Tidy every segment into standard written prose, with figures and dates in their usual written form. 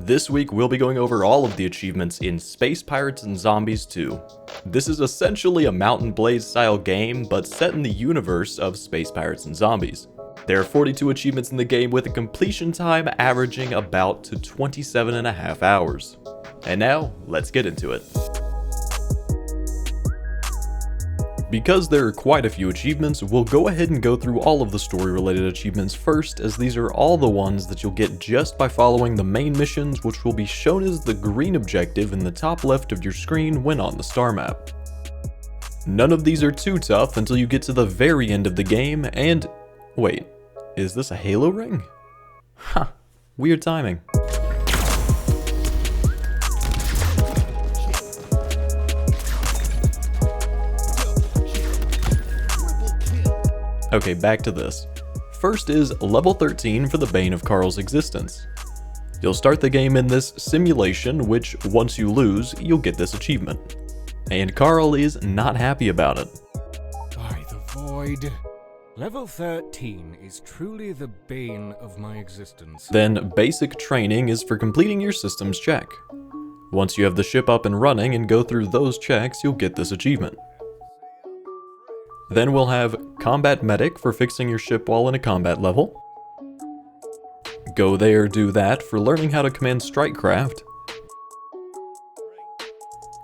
This week we'll be going over all of the achievements in Space Pirates and Zombies 2. This is essentially a Mountain Blaze style game, but set in the universe of Space Pirates and Zombies. There are 42 achievements in the game with a completion time averaging about to 27.5 hours. And now, let's get into it. Because there are quite a few achievements, we'll go ahead and go through all of the story-related achievements first, as these are all the ones that you'll get just by following the main missions, which will be shown as the green objective in the top left of your screen when on the star map. None of these are too tough until you get to the very end of the game, and... wait, is this a Halo ring? Huh, weird timing. Okay, back to this. First is level 13 for the bane of Carl's existence. You'll start the game in this simulation, which once you lose, you'll get this achievement. And Carl is not happy about it. By the void. Level 13 is truly the bane of my existence. Then basic training is for completing your systems check. Once you have the ship up and running and go through those checks, you'll get this achievement. Then we'll have Combat Medic for fixing your ship while in a combat level. Go there, do that for learning how to command strike craft.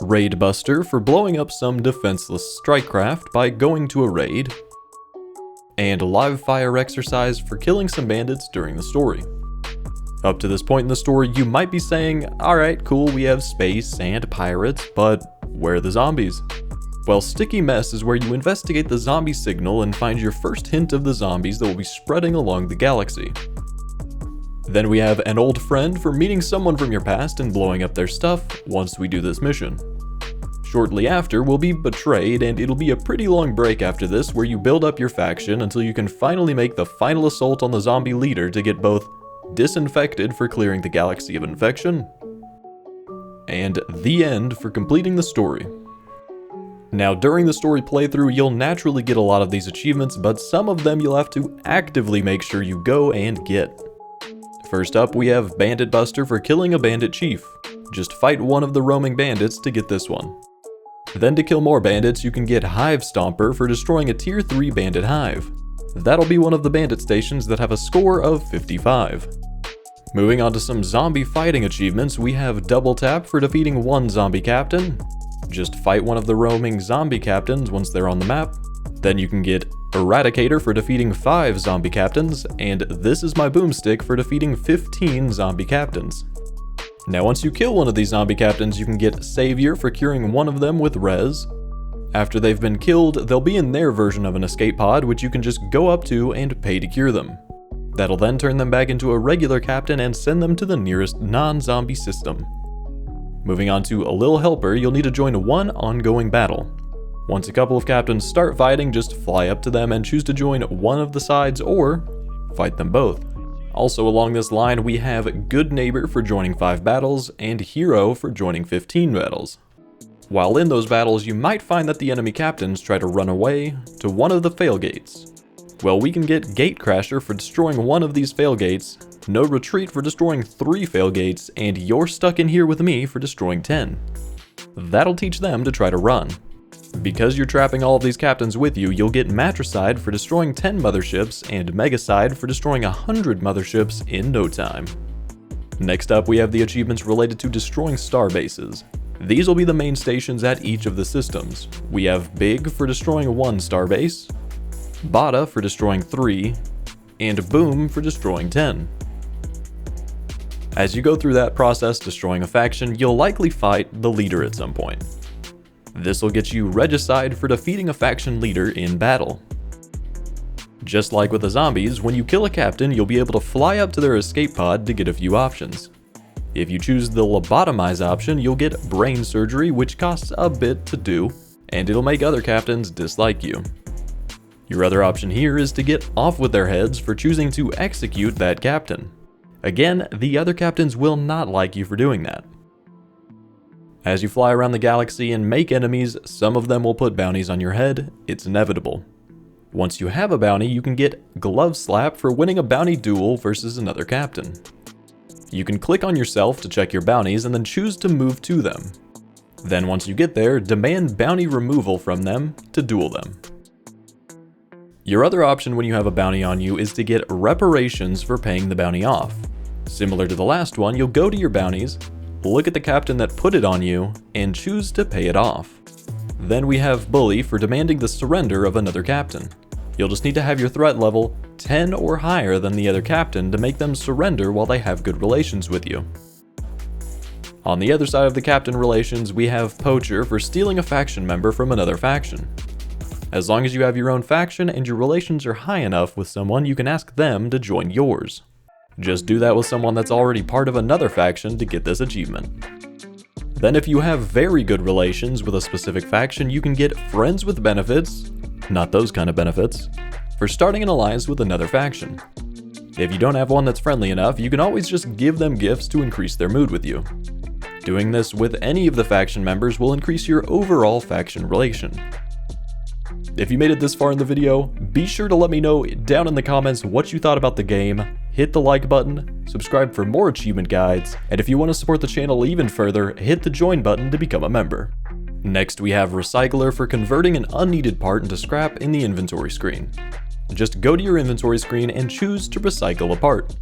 Raid Buster for blowing up some defenseless strike craft by going to a raid. And Live Fire Exercise for killing some bandits during the story. Up to this point in the story, you might be saying, alright, cool, we have space and pirates, but where are the zombies? Well, Sticky Mess is where you investigate the zombie signal and find your first hint of the zombies that will be spreading along the galaxy. Then we have an old friend for meeting someone from your past and blowing up their stuff once we do this mission. Shortly after, we'll be betrayed, and it'll be a pretty long break after this where you build up your faction until you can finally make the final assault on the zombie leader to get both disinfected for clearing the galaxy of infection, and the end for completing the story. Now, during the story playthrough, you'll naturally get a lot of these achievements, but some of them you'll have to actively make sure you go and get. First up, we have Bandit Buster for killing a bandit chief. Just fight one of the roaming bandits to get this one. Then to kill more bandits, you can get Hive Stomper for destroying a tier 3 bandit hive. That'll be one of the bandit stations that have a score of 55. Moving on to some zombie fighting achievements, we have Double Tap for defeating one zombie captain. Just fight one of the roaming zombie captains once they're on the map. Then you can get Eradicator for defeating 5 zombie captains, and This Is My Boomstick for defeating 15 zombie captains. Now once you kill one of these zombie captains, you can get Savior for curing one of them with res. After they've been killed, they'll be in their version of an escape pod, which you can just go up to and pay to cure them. That'll then turn them back into a regular captain and send them to the nearest non-zombie system. Moving on to a Lil Helper, you'll need to join one ongoing battle. Once a couple of captains start fighting, just fly up to them and choose to join one of the sides or fight them both. Also along this line, we have Good Neighbor for joining 5 battles and Hero for joining 15 battles. While in those battles, you might find that the enemy captains try to run away to one of the fail gates. Well, we can get Gatecrasher for destroying one of these fail gates, No Retreat for destroying 3 fail gates, and You're Stuck in Here with Me for destroying 10. That'll teach them to try to run. Because you're trapping all of these captains with you, you'll get Matricide for destroying 10 motherships and Megacide for destroying 100 motherships in no time. Next up, we have the achievements related to destroying star bases. These will be the main stations at each of the systems. We have Big for destroying 1 star base, Bada for destroying 3, and Boom for destroying 10. As you go through that process destroying a faction, you'll likely fight the leader at some point. This will get you Regicide for defeating a faction leader in battle. Just like with the zombies, when you kill a captain, you'll be able to fly up to their escape pod to get a few options. If you choose the lobotomize option, you'll get brain surgery, which costs a bit to do, and it'll make other captains dislike you. Your other option here is to get off with their heads for choosing to execute that captain. Again, the other captains will not like you for doing that. As you fly around the galaxy and make enemies, some of them will put bounties on your head. It's inevitable. Once you have a bounty, you can get Glove Slap for winning a bounty duel versus another captain. You can click on yourself to check your bounties and then choose to move to them. Then once you get there, demand bounty removal from them to duel them. Your other option when you have a bounty on you is to get reparations for paying the bounty off. Similar to the last one, you'll go to your bounties, look at the captain that put it on you, and choose to pay it off. Then we have Bully for demanding the surrender of another captain. You'll just need to have your threat level 10 or higher than the other captain to make them surrender while they have good relations with you. On the other side of the captain relations, we have Poacher for stealing a faction member from another faction. As long as you have your own faction and your relations are high enough with someone, you can ask them to join yours. Just do that with someone that's already part of another faction to get this achievement. Then if you have very good relations with a specific faction, you can get friends with benefits, not those kind of benefits, for starting an alliance with another faction. If you don't have one that's friendly enough, you can always just give them gifts to increase their mood with you. Doing this with any of the faction members will increase your overall faction relation. If you made it this far in the video, be sure to let me know down in the comments what you thought about the game, hit the like button, subscribe for more achievement guides, and if you want to support the channel even further, hit the join button to become a member. Next we have Recycler for converting an unneeded part into scrap in the inventory screen. Just go to your inventory screen and choose to recycle a part.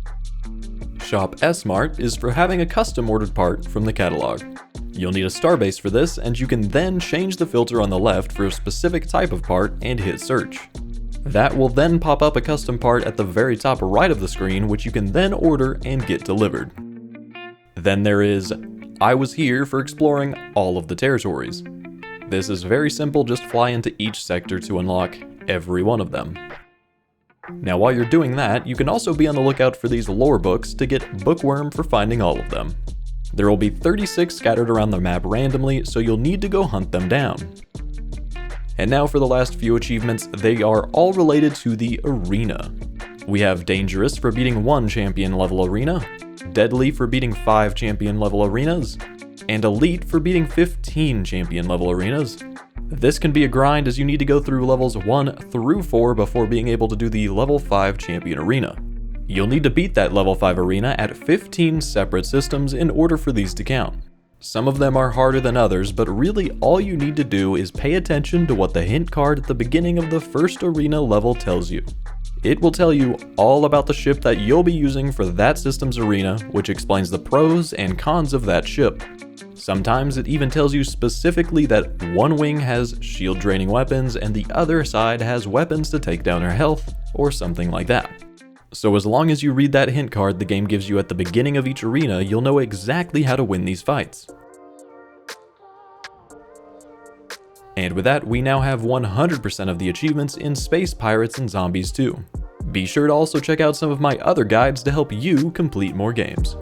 Shop S-Mart is for having a custom ordered part from the catalog. You'll need a starbase for this, and you can then change the filter on the left for a specific type of part and hit search. That will then pop up a custom part at the very top right of the screen, which you can then order and get delivered. Then there is I was here for exploring all of the territories. This is very simple, just fly into each sector to unlock every one of them. Now while you're doing that, you can also be on the lookout for these lore books to get Bookworm for finding all of them. There will be 36 scattered around the map randomly, so you'll need to go hunt them down. And now for the last few achievements, they are all related to the arena. We have Dangerous for beating 1 champion level arena, Deadly for beating 5 champion level arenas, and Elite for beating 15 champion level arenas. This can be a grind as you need to go through levels 1 through 4 before being able to do the level 5 champion arena. You'll need to beat that level 5 arena at 15 separate systems in order for these to count. Some of them are harder than others, but really all you need to do is pay attention to what the hint card at the beginning of the first arena level tells you. It will tell you all about the ship that you'll be using for that system's arena, which explains the pros and cons of that ship. Sometimes it even tells you specifically that one wing has shield draining weapons and the other side has weapons to take down her health, or something like that. So as long as you read that hint card the game gives you at the beginning of each arena, you'll know exactly how to win these fights. And with that, we now have 100% of the achievements in Space Pirates and Zombies 2. Be sure to also check out some of my other guides to help you complete more games.